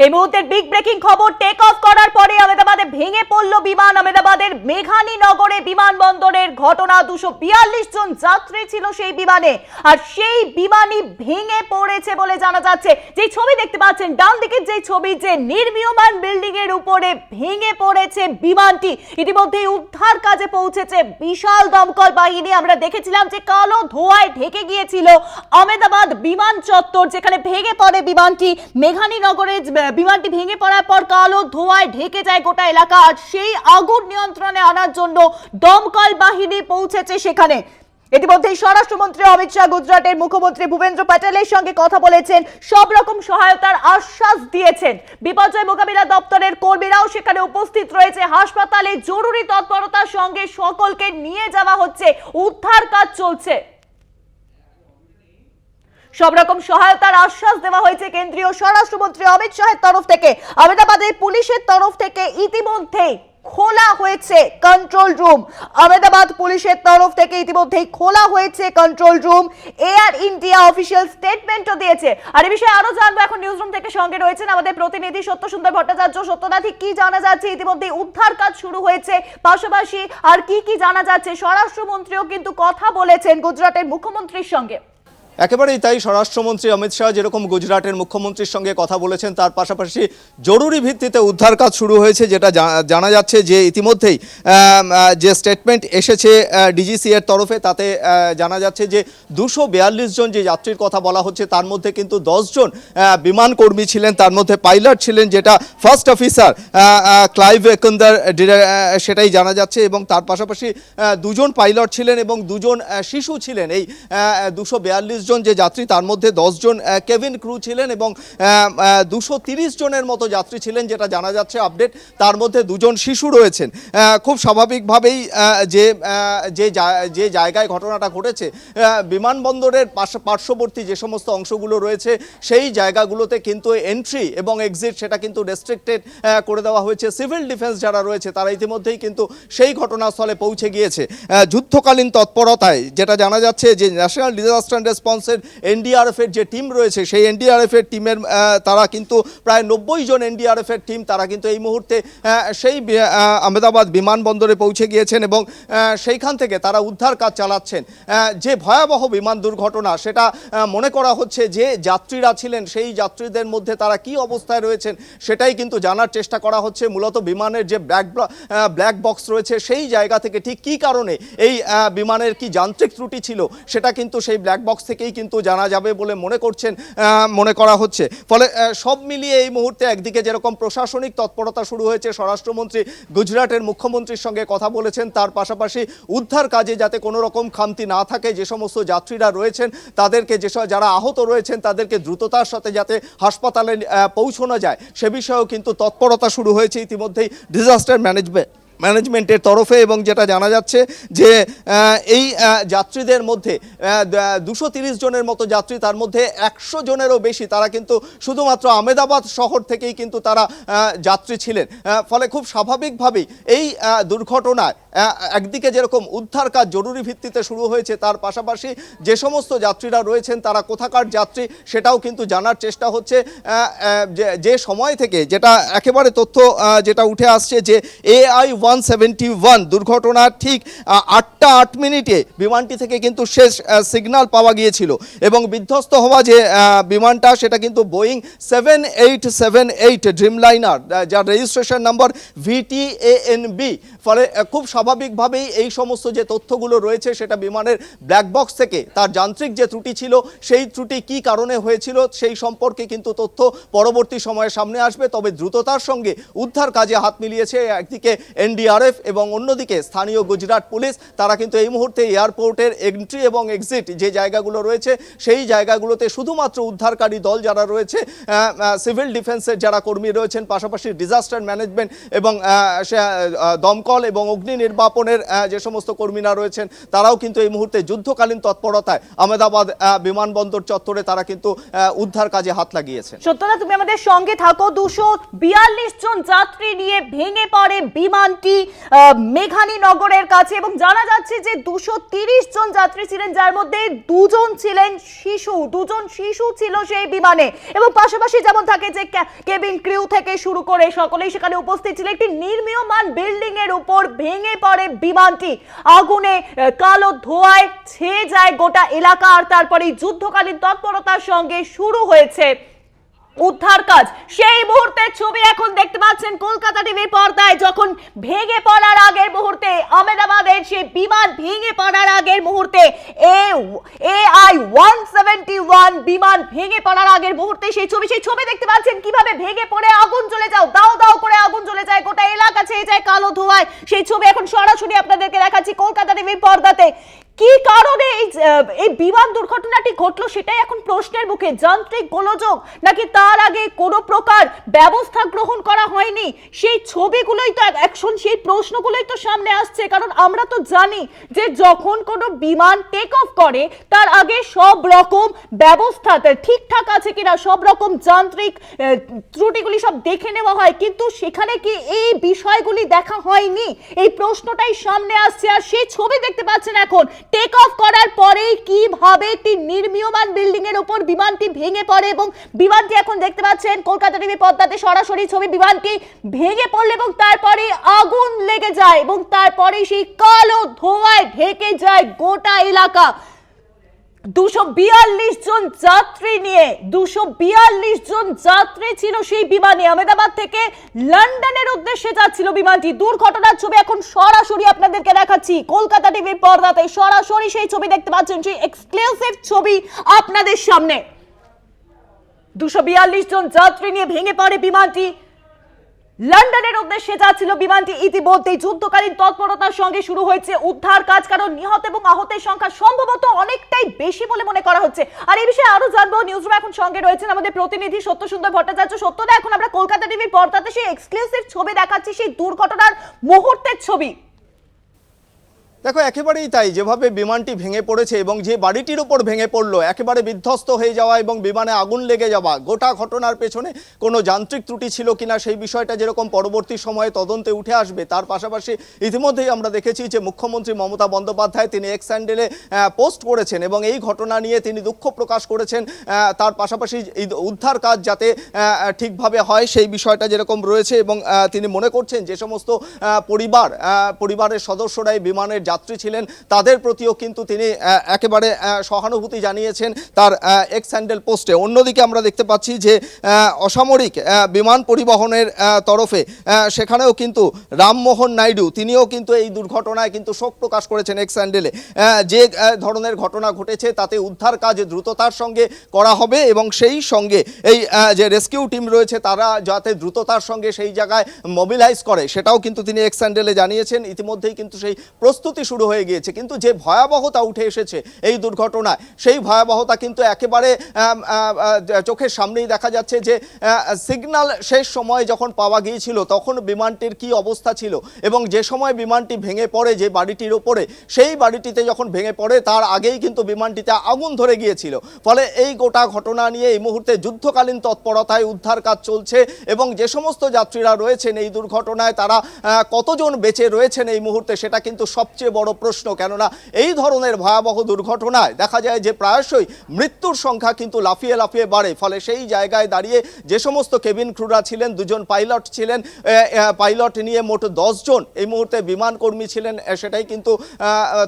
এই মুহূর্তের big breaking খবর, টেক অফ করার পরে আহমেদাবাদে ভেঙে পড়ল বিমান। আহমেদাবাদের মেঘানী নগরে বিমানবন্দরের ঘটনা। 242 জন যাত্রী ছিল সেই বিমানে, আর সেই বিমানই ভেঙে পড়েছে বলে জানা যাচ্ছে। যে ছবি দেখতে পাচ্ছেন ডান দিকের, যে ছবি, যে নির্মীয়মান বিল্ডিং এর উপরে ভেঙে পড়েছে বিমানটি। ইতিমধ্যেই উদ্ধার কাজে পৌঁছেছে বিশাল দমকল বাহিনী। আমরা দেখেছিলাম যে কালো ধোঁয়ায় ঢেকে গিয়েছিল আহমেদাবাদ বিমান চত্বর, যেখানে ভেঙে পড়ে বিমানটি। মেঘানী নগরে বিমানটি ভেঙে পড়ার পর কালো ধোঁয়ায় ঢেকে যায় গোটা এলাকা, আর সেই আগুন নিয়ন্ত্রণে আনার জন্য দমকল বাহিনী পৌঁছেছে সেখানে। ইতিমধ্যেই স্বরাষ্ট্রমন্ত্রী অমিত শাহ গুজরাটের মুখ্যমন্ত্রী ভূপেন্দ্র প্যাটেলের সঙ্গে কথা বলেছেন, সব রকম সহায়তার আশ্বাস দিয়েছেন। বিপর্যয় মোকাবিলা দপ্তরের কর্মীরাও সেখানে উপস্থিত রয়েছে। হাসপাতালে জরুরি তৎপরতার সঙ্গে সকলকে নিয়ে যাওয়া হচ্ছে, উদ্ধার কাজ চলছে। সব রকম সহায়তার আশ্বাস দেওয়া হয়েছে কেন্দ্রীয় স্বরাষ্ট্রমন্ত্রী অমিত শাহের তরফ থেকে। আহমেদাবাদের পুলিশের তরফ থেকে ইতিমধ্যেই খোলা হয়েছে কন্ট্রোল রুম। আহমেদাবাদ পুলিশের তরফ থেকে ইতিমধ্যেই খোলা হয়েছে control room. Air India official স্টেটমেন্টও দিয়েছে। আর এই বিষয়ে আরো জানবো, এখন নিউজ রুম থেকে সঙ্গে রয়েছেন আমাদের প্রতিনিধি সত্যসুন্দর ভট্টাচার্য। সত্যদা, ঠিক কি জানা যাচ্ছে? ইতিমধ্যেই উদ্ধার কাজ শুরু হয়েছে, পাশাপাশি আর কি জানা যাচ্ছে? স্বরাষ্ট্রমন্ত্রীও কিন্তু কথা বলেছেন গুজরাটের মুখ্যমন্ত্রীর সঙ্গে। একেবারেই তাই, স্বরাষ্ট্রমন্ত্রী অমিত শাহ যেরকম গুজরাটের মুখ্যমন্ত্রীর সঙ্গে কথা বলেছেন, তার পাশাপাশি জরুরি ভিত্তিতে উদ্ধার কাজ শুরু হয়েছে। যেটা জানা যাচ্ছে যে ইতিমধ্যেই যে স্টেটমেন্ট এসেছে ডিজিসি এর তরফে, তাতে জানা যাচ্ছে যে 242 জন যে যাত্রীর কথা বলা হচ্ছে, তার মধ্যে কিন্তু 10 জন বিমান কর্মী ছিলেন, তার মধ্যে পাইলট ছিলেন, যেটা ফার্স্ট অফিসার ক্লাইভ একন্দর, সেটাই জানা যাচ্ছে। এবং তার পাশাপাশি 2 জন পাইলট ছিলেন এবং 2 জন শিশু ছিলেন। এই 242 জন যে যাত্রী, তার মধ্যে 10 জন কেবিন ক্রু ছিলেন এবং 230 জনের মতো যাত্রী ছিলেন, যেটা জানা যাচ্ছে আপডেট। তার মধ্যে 2 জন শিশু রয়েছেন। খুব স্বাভাবিকভাবেই যে জায়গায় ঘটনাটা ঘটেছে, বিমানবন্দরের পার্শ্ববর্তী যে সমস্ত অংশগুলো রয়েছে, সেই জায়গাগুলোতে কিন্তু এন্ট্রি এবং এক্সিট সেটা কিন্তু রেস্ট্রিক্টেড করে দেওয়া হয়েছে। সিভিল ডিফেন্স যারা রয়েছে, তারা ইতিমধ্যেই কিন্তু সেই ঘটনাস্থলে পৌঁছে গিয়েছে। যুদ্ধকালীন তৎপরতায় যেটা জানা যাচ্ছে যে ন্যাশনাল ডিজাস্টার রেসপন্সের এনডিআরএফ এর যে টিম রয়েছে, সেই এনডিআরএফ এর টিমের তারা কিন্তু প্রায় 90 জন এনডিআরএফ এর টিম, তারা কিন্তু এই মুহূর্তে সেই আহমেদাবাদ বিমানবন্দরে পৌঁছে গিয়েছেন এবং সেইখান থেকে তারা উদ্ধার কাজ চালাচ্ছেন। যে ভয়াবহ বিমান দুর্ঘটনা, সেটা মনে করা হচ্ছে যে যাত্রীরা ছিলেন, সেই যাত্রীদের মধ্যে তারা কি অবস্থায় রয়েছেন সেটাই কিন্তু জানার চেষ্টা করা হচ্ছে। মূলত বিমানের যে ব্ল্যাক বক্স রয়েছে, সেই জায়গা থেকে ঠিক কী কারণে এই বিমানের কি যান্ত্রিক ত্রুটি ছিল, সেটা কিন্তু সেই ব্ল্যাক বক্স থেকেই কিন্তু জানা যাবে বলে মনে করা হচ্ছে। ফলে সব মিলিয়ে এই মুহূর্তে একদিকে যেরকম প্রশাসনিক তৎপরতা শুরু হয়েছে, স্বরাষ্ট্রমন্ত্রী গুজরাটের মুখ্যমন্ত্রীর সঙ্গে কথা বলেছেন, তার পাশাপাশি উদ্ধার কাজে যাতে কোনো রকম খামতি না থাকে, যে সমস্ত যাত্রীরা রয়েছেন তাদেরকে, যারা আহত রয়েছেন তাদেরকে দ্রুততার সাথে যাতে হাসপাতালে পৌঁছানো যায়, সে বিষয়েও কিন্তু তৎপরতা শুরু হয়েছে ইতিমধ্যেই ডিজাস্টার ম্যানেজমেন্টের তরফে। এবং যেটা জানা যাচ্ছে যে এই যাত্রীদের মধ্যে 230 জনের মতো যাত্রী, তার মধ্যে 100 জনেরও বেশি তারা কিন্তু শুধুমাত্র আহমেদাবাদ শহর থেকেই কিন্তু তারা যাত্রী ছিলেন। ফলে খুব স্বাভাবিকভাবেই এই দুর্ঘটনায় একদিকে যেরকম উদ্ধার কাজ জরুরি ভিত্তিতে শুরু হয়েছে, তার পাশাপাশি যে সমস্ত যাত্রীরা রয়েছেন তারা কোথাকার যাত্রী, সেটাও কিন্তু জানার চেষ্টা হচ্ছে। যে সময় থেকে যেটা একেবারে তথ্য যেটা উঠে আসছে যে AI-171 দুর্ঘটনার ঠিক 8টা 8 মিনিটে বিমানটি থেকে কিন্তু শেষ সিগন্যাল পাওয়া গিয়েছিল এবং বিধ্বস্ত হওয়া যে বিমানটা, সেটা কিন্তু বোয়িং 7878 ড্রিমলাইনার, যার রেজিস্ট্রেশন নাম্বার VTANB। ফলে খুব স্বাভাবিকভাবেই এই সমস্ত যে তথ্যগুলো রয়েছে, সেটা বিমানের ব্ল্যাক বক্স থেকে তার যান্ত্রিক যে ত্রুটি ছিল, সেই ত্রুটি কি কারণে হয়েছিল সেই সম্পর্কে কিন্তু তথ্য পরবর্তী সময়ে সামনে আসবে। তবে দ্রুততার সঙ্গে উদ্ধার কাজে হাত মিলিয়েছে একদিকে এনডিআরএফ এবং অন্যদিকে স্থানীয় গুজরাট পুলিশ। তারা কিন্তু এই মুহূর্তে এয়ারপোর্টের এন্ট্রি এবং এক্সিট যে জায়গাগুলো রয়েছে, সেই জায়গাগুলোতে শুধুমাত্র উদ্ধারকারী দল যারা রয়েছে, সিভিল ডিফেন্সের যারা কর্মী রয়েছেন, পাশাপাশি ডিজাস্টার ম্যানেজমেন্ট এবং দমকল এবং অগ্নি নির্বাপনের যে সমস্ত কর্মীরা রয়েছেন তারাও কিন্তু এই মুহূর্তে যুদ্ধকালীন তৎপরতায় আহমেদাবাদ বিমানবন্দর চত্বরে তারা কিন্তু উদ্ধার কাজে হাত লাগিয়েছে। সত্যতা, তুমি আমাদের সঙ্গে থাকো। 242 জন যাত্রী নিয়ে ভেঙে পড়ে বিমানটি মেঘানী নগরের কাছে এবং জানা যাচ্ছে যে 230 জন যাত্রী ছিলেন, যার মধ্যে দুজন ছিলেন শিশু, দুজন শিশু ছিল সেই বিমানে এবং পাশাপাশি যেমন থাকে যে কেবিন ক্রিউ থেকে শুরু করে সকলেই সেখানে উপস্থিত ছিল। একটি নির্মীয়মান বিল্ডিং এর উপর ভেঙে পড়ে বিমানটি, আগুনে কালো ধোঁয়ায় ছেয়ে যায় গোটা এলাকা আর তারপরে যুদ্ধকালীন তৎপরতার সঙ্গে শুরু হয়েছে উদ্ধার কাজ। সেই মুহূর্তের ছবি এখন দেখতে পাচ্ছেন কলকাতা টিভির পর্দায়, যখন ভেঙে পড়ার আগের মুহূর্তে আহমেদাবাদের সেই বিমান ভেঙে পড়ার আগের মুহূর্তে AI-171 বিমান ভেঙে পড়ার আগের মুহূর্তে সেই ছবি দেখতে পাচ্ছেন কিভাবে ভেঙে পড়ে আগুন জ্বলে যাও দাও দাও করে আগুন জ্বলে যায়, গোটা এলাকা ছেয়ে যায় কালো ধোঁয়ায়। সেই ছবি এখন সরাসরি আপনাদেরকে দেখাচ্ছি কলকাতা টিভির পর্দাতে। কি কারণে এই বিমান দুর্ঘটনাটি ঘটলো সেটাই এখন প্রশ্নের মুখে। যান্ত্রিক গোলযোগ নাকি তার আগে কোনো প্রকার ব্যবস্থা গ্রহণ করা হয়নি, সেই ছবিগুলোই তো এখন সেই প্রশ্নগুলোই তো সামনে আসছে। কারণ আমরা তো জানি যে যখন কোনো বিমান টেক অফ করে তার আগে সব রকম ব্যবস্থা ঠিকঠাক আছে কিনা, সব রকম যান্ত্রিক ত্রুটিগুলি সব দেখে নেওয়া হয়, কিন্তু সেখানে কি এই বিষয়গুলি দেখা হয়নি, এই প্রশ্নটাই সামনে আসছে। আর সেই ছবি দেখতে পাচ্ছেন এখন টেক অফ করার পরে কিভাবে একটি নির্মীয়মান বিল্ডিং এর উপর বিমানটি ভেঙে পড়ে এবং বিমানটি এখন দেখতে পাচ্ছেন কলকাতা টিভি পর্দাতে সরাসরি ছবি, বিমানটি ভেঙে পড়লে এবং তারপরে আগুন লেগে যায় এবং তারপরে সেই কালো ধোঁয়ায় ঢেকে যায় গোটা এলাকা। 242 জন যাত্রী নিয়ে 242 জন যাত্রী ছিল সেই বিমানে, আহমেদাবাদ থেকে লন্ডনের উদ্দেশ্যে যাচ্ছিল বিমানটি। দুর্ঘটনার ছবি এখন সরাসরি আপনাদেরকে দেখাচ্ছি কলকাতা টিভির পর্দাতে, সরাসরি সেই ছবি দেখতে পাচ্ছেন, সেই এক্সক্লুসিভ ছবি আপনাদের সামনে। 242 জন যাত্রী নিয়ে ভেঙে পড়ে বিমানটি, লন্ডনের উদ্দেশ্যে যাচ্ছিল বিমানটি। ইতিমধ্যে যুদ্ধকালীন তৎপরতার সঙ্গে শুরু হয়েছে উদ্ধার কাজ, কারণ নিহত এবং আহতের সংখ্যা সম্ভবত অনেকটাই বেশি বলে মনে করা হচ্ছে। আর এই বিষয়ে আরো জানবো, নিউজরুমে এখন সঙ্গে রয়েছেন আমাদের প্রতিনিধি সত্য সুন্দর ভট্টাচার্য। সত্যদা, এখন আমরা কলকাতা টিভির পর্দাতে সেই এক্সক্লুসিভ ছবি দেখাচ্ছি, সেই দুর্ঘটনার মুহূর্তের ছবি। দেখো, একেবারেই তাই, যেভাবে বিমানটি ভেঙে পড়েছে এবং যে বাড়িটির উপর ভেঙে পড়লো, একেবারে বিধ্বস্ত হয়ে যাওয়া এবং বিমানে আগুন লেগে যাওয়া, গোটা ঘটনার পেছনে কোনো যান্ত্রিক ত্রুটি ছিল কিনা সেই বিষয়টা যেরকম পরবর্তী সময়ে তদন্তে উঠে আসবে, তার পাশাপাশি ইতিমধ্যেই আমরা দেখেছি যে মুখ্যমন্ত্রী মমতা বন্দ্যোপাধ্যায় তিনি এক্স হ্যান্ডেলে পোস্ট করেছেন এবং এই ঘটনা নিয়ে তিনি দুঃখ প্রকাশ করেছেন। তার পাশাপাশি উদ্ধার কাজ যাতে ঠিকভাবে হয় সেই বিষয়টা যেরকম রয়েছে এবং তিনি মনে করছেন যে সমস্ত পরিবারের সদস্যরা এই বিমানের যাত্রী ছিলেন তাদের প্রতিও কিন্তু তিনি একেবারে সহানুভূতি জানিয়েছেন তার এক্স হ্যান্ডেল পোস্টে। অন্যদিকে আমরা দেখতে পাচ্ছি যে অসামরিক বিমান পরিবহনের তরফে সেখানেও কিন্তু রামমোহন নাইডু তিনিও কিন্তু এই দুর্ঘটনায় কিন্তু শোক প্রকাশ করেছেন এক্স হ্যান্ডেলে। যে ধরনের ঘটনা ঘটেছে তাতে উদ্ধার কাজ দ্রুততার সঙ্গে করা হবে এবং সেই সঙ্গে এই যে রেস্কিউ টিম রয়েছে তারা যাতে দ্রুততার সঙ্গে সেই জায়গায় মোবিলাইজ করে সেটাও কিন্তু তিনি এক্স হ্যান্ডেলে জানিয়েছেন। ইতিমধ্যেই কিন্তু সেই প্রস্তুতি শুরু হয়ে গিয়েছে, কিন্তু যে ভয়াবহতা উঠে এসেছে এই দুর্ঘটনায় সেই ভয়াবহতা কিন্তু একেবারে চোখের সামনেই দেখা যাচ্ছে যে সিগন্যাল শেষ সময় যখন পাওয়া গিয়েছিল তখন বিমানটির কি অবস্থা ছিল এবং যে সময় বিমানটি ভেঙে পড়ে যে বাড়িটির ওপরে, সেই বাড়িটিতে যখন ভেঙে পড়ে তার আগেই কিন্তু বিমানটিতে আগুন ধরে গিয়েছিল। ফলে এই গোটা ঘটনা নিয়ে এই মুহূর্তে যুদ্ধকালীন তৎপরতায় উদ্ধার কাজ চলছে এবং যে সমস্ত যাত্রীরা রয়েছেন এই দুর্ঘটনায় তারা কতজন বেঁচে রয়েছেন এই মুহূর্তে সেটা কিন্তু সবচেয়ে বড় প্রশ্ন। কেননা এই ধরনের ভয়াবহ দুর্ঘটনায় দেখা যায় যে প্রায়শই মৃত্যুর সংখ্যা কিন্তু লাফিয়ে লাফিয়ে বাড়ে। ফলে সেই জায়গায় দাঁড়িয়ে যে সমস্ত কেবিন ক্রুরা ছিলেন, দুজন পাইলট ছিলেন, পাইলট নিয়ে মোট 10 জন এই মুহূর্তে বিমান কর্মী ছিলেন, সেটাই কিন্তু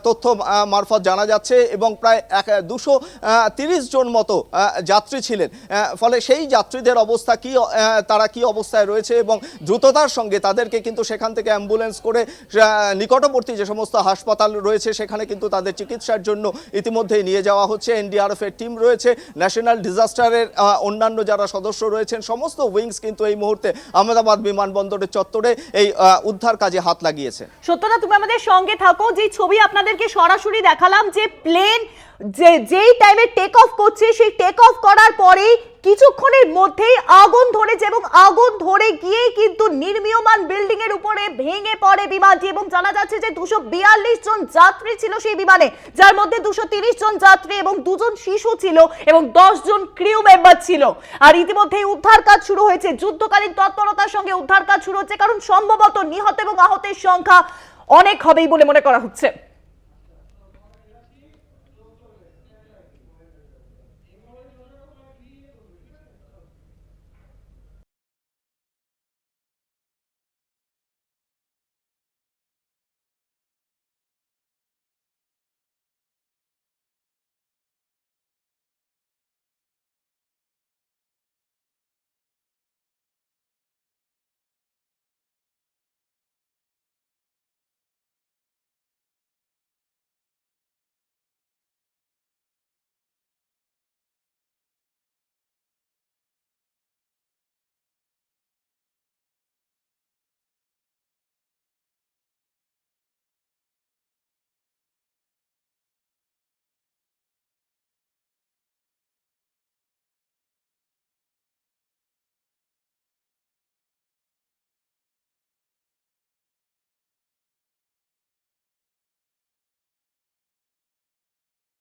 তথ্য মারফত জানা যাচ্ছে এবং প্রায় 230 জন মতো যাত্রী ছিলেন। ফলে সেই যাত্রীদের অবস্থা কি, তারা কি অবস্থায় রয়েছে এবং দ্রুততার সঙ্গে তাদেরকে কিন্তু সেখান থেকে অ্যাম্বুলেন্স করে নিকটবর্তী যে সমস্ত হাসপাতাল রয়েছে সেখানে কিন্তু তাদের চিকিৎসার জন্য ইতিমধ্যেই নিয়ে যাওয়া হচ্ছে। এনডিআরএফ এর টিম রয়েছে, ন্যাশনাল ডিজাস্টারের অন্যান্য যারা সদস্য রয়েছেন, সমস্ত উইংস কিন্তু এই মুহূর্তে আহমেদাবাদ বিমানবন্দরের চত্বরে এই উদ্ধার কাজে হাত লাগিয়েছে। সত্যতা, তুমি আমাদের সঙ্গে থাকো। যে ছবি আপনাদেরকে সরাসরি দেখালাম যে প্লেন যেই টাইমে টেক অফ করছে সেই টেক অফ করার পরেই কিছুক্ষণের মধ্যেই আগুন ধরেছে এবং আগুন ধরে গিয়েই কিন্তু নির্মীয়মান বিল্ডিং এর উপরে ভেঙে পড়ে বিমানটি। এবং জানা যাচ্ছে যে 242 জন যাত্রী ছিল সেই বিমানে, যার মধ্যে 230 জন যাত্রী এবং 2 জন শিশু ছিল এবং 10 জন ক্রিউ মেম্বার ছিল। আর ইতিমধ্যেই উদ্ধার কাজ শুরু হয়েছে, যুদ্ধকালীন তৎপরতার সঙ্গে উদ্ধার কাজ শুরু হচ্ছে, কারণ সম্ভবত নিহত এবং আহতের সংখ্যা অনেক হবেই বলে মনে করা হচ্ছে।